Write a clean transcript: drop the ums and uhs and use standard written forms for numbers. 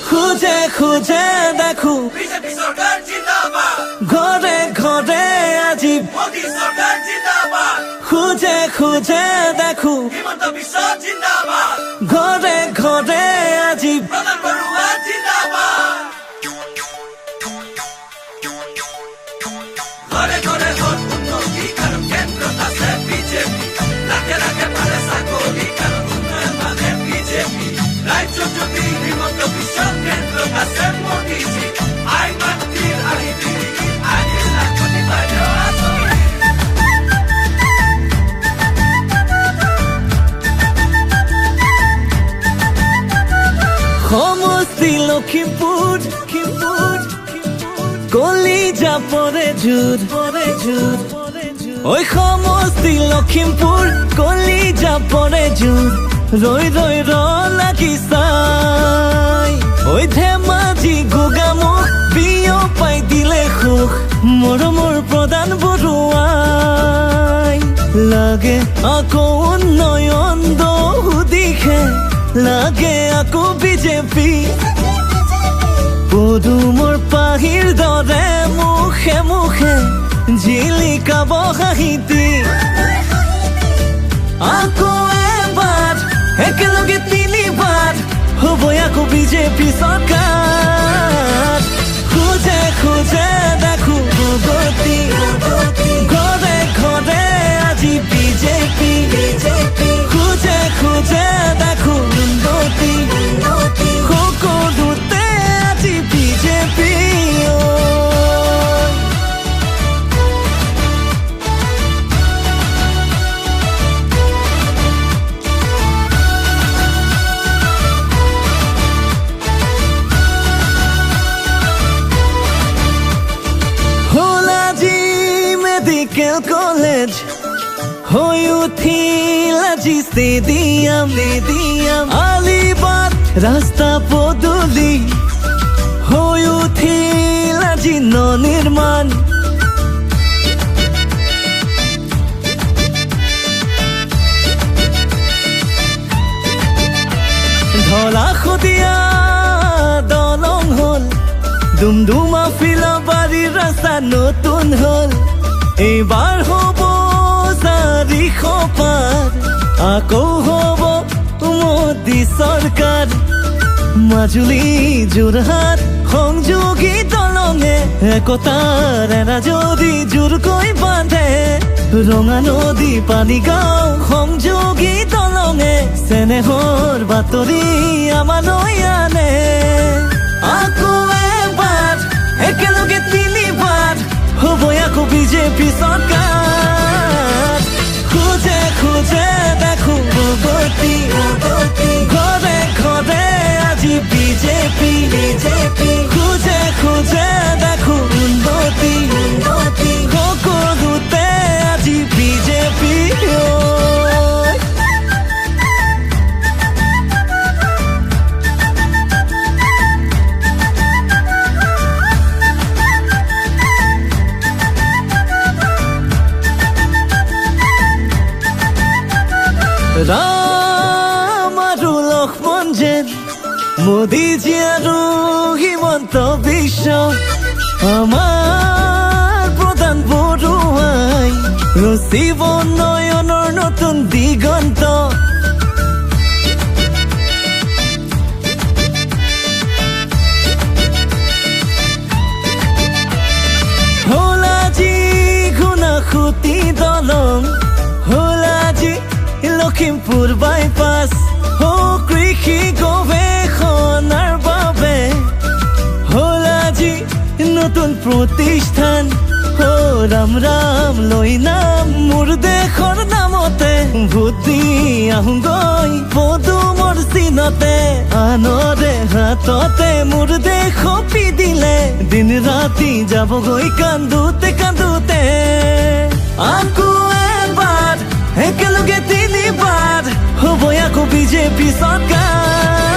খুঁজে খুঁজে দেখো বিজেপি সরকার জিন্দাবাদ, ঘরে ঘরে আজি মোদি সরকার জিন্দাবাদ, খুঁজে খুঁজে দেখো হিমন্ত বিশ্ব জিন্দাবাদ, ঘরে ঘরে আজি প্রধান বড়ুয়া জিন্দাবাদ। ঘরে ঘরে ভোট উন্নতি কারণ কেন্দ্র আছে বিজেপি, লাখে লাখে পারে চাকরি কারণ উন্নয়ন মানে বিজেপি, রাজ্য যদি হিমন্ত বিশ্ব কেন্দ্র আছে মোদিজি, আই মাতৃর আইবি আগে লাখনি পারে আসনি। সমষ্টি লখিমপুর কলিজা পরে জুর ওই সমষ্টি লখিমপুর কলিজা পরে জুর ৰৈ ৰৈ ৰ লাগি চাই ওই ধেমাজি গোগামুখ বিয়পাই দিলে সুখ মৰমৰ প্ৰধান বৰুৱাই লাগে আকৌ উন্নয়ন দহু দিশে লাগে আকৌ বিজেপি পদুমৰ পাহিৰ দৰে মুখে মুখে জিলিকাব হাঁহিতি আকৌ এবাৰ একেলগে তিনিবাৰ হ'ব আকৌ বিজেপি চৰকাৰ খুঁজে খুঁজে দেখো গতি ঘৰে ঘৰে আজি বিজেপি খুঁজে খুঁজে দেখো উন্নতি সকলোতে আজি বিজেপি মেডিকেল কলেজ হৈ উঠিল আজি ষ্টেডিয়াম আলিবাট ৰাস্তা পদূলি হৈ উঠিল আজি ননিৰ্মাণ ধলা শদিয়া দলং হল ডুমডুমা ফিলাবাৰীৰ ৰাস্তা নতুন হল এইবাৰ হ'ব 400 পাৰ আকৌ হ'ব মোদী চৰকাৰ মাজুলী যোৰহাট সংযোগী দলঙে একতাৰ এৰা যদি জোৰকৈ বান্ধে ৰঙা নদী পানীগাঁও সংযোগী দলঙে চেনেহৰ বাতৰি আমালৈ আনে আকৌ এবাৰ একেলগে তিনিবাৰ হ'ব আকৌ বিজেপি চৰকাৰ খুঁজে খুঁজে দেখো গতি ঘৰে ঘৰে আজি বিজেপি খুঁজে খুঁজে দেখো উন্নতি সকলোতে আজি বিজেপি ৰাম আৰু লক্ষ্মণ যেন মোদীজী আৰু হিমন্ত বিশ্ব আমাৰ প্ৰধান বৰুৱাই ৰচিব উন্নয়নৰ নতুন দিগন্ত হ'ল আজি ঘুনাসুতি দলং হ'ল আজি লখিমপুৰ বাইপাছ কৃষি গৱেষণাৰ বাবে হ'ল আজি নতুন প্ৰতিষ্ঠান ৰাম ৰাম লৈ নাম মোৰ দেশৰ নামতে ভোট দি আহোঁগৈ পদুমৰ চিনতে আনৰে হাততে মোৰ দেশ সপি দিলে দিন ৰাতি যাবগৈ কান্দোতে কান্দোতে আকৌ এবাৰ একেলগে তিনিবাৰ হ'ব আকৌ বিজেপি চৰকাৰ